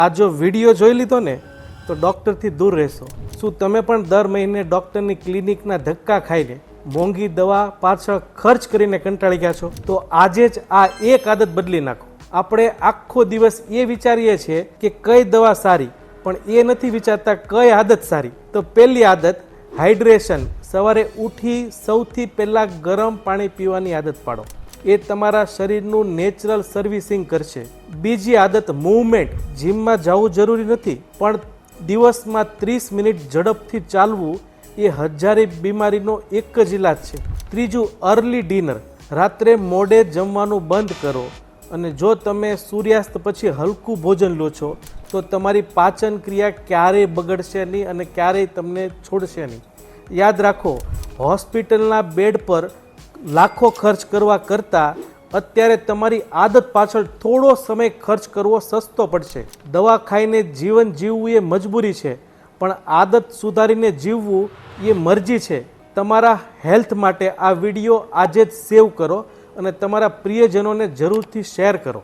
આ જો વિડીયો જોઈ લીધો ને તો ડૉક્ટરથી દૂર રહેશો। શું તમે પણ દર મહિને ડૉક્ટરની ક્લિનિકના ધક્કા ખાઈને મોંઘી દવા પાછળ ખર્ચ કરીને કંટાળી ગયા છો? તો આજે જ આ એક આદત બદલી નાખો। આપણે આખો દિવસ એ વિચારીએ છીએ કે કઈ દવા સારી, પણ એ નથી વિચારતા કઈ આદત સારી। તો પહેલી આદત હાઇડ્રેશન। સવારે ઉઠી સૌથી પહેલાં ગરમ પાણી પીવાની આદત પાડો, એ તમારા શરીરનું નેચરલ સર્વિસિંગ કરશે। બીજી આદત મૂવમેન્ટ। જીમમાં જવું જરૂરી નથી, પણ દિવસમાં 30 મિનિટ ઝડપથી ચાલવું એ હજારે બીમારીનો એક જ ઇલાજ છે। ત્રીજું અર્લી ડિનર। રાત્રે મોડે જમવાનું બંધ કરો, અને જો તમે સૂર્યાસ્ત પછી હલકું ભોજન લો છો તો તમારી પાચન ક્રિયા ક્યારેય બગડશે નહીં અને ક્યારેય તમને છોડશે નહીં। યાદ રાખો, હોસ્પિટલના બેડ પર લાખો ખર્ચ કરવા કરતાં અત્યારે તમારી આદત પાછળ થોડો સમય ખર્ચ કરવો સસ્તો પડશે। દવા ખાઈને જીવન જીવવું એ મજબૂરી છે, પણ આદત સુધારીને જીવવું એ મરજી છે। તમારા હેલ્થ માટે આ વિડીયો આજે જ સેવ કરો અને તમારા પ્રિયજનોને જરૂરથી શેર કરો।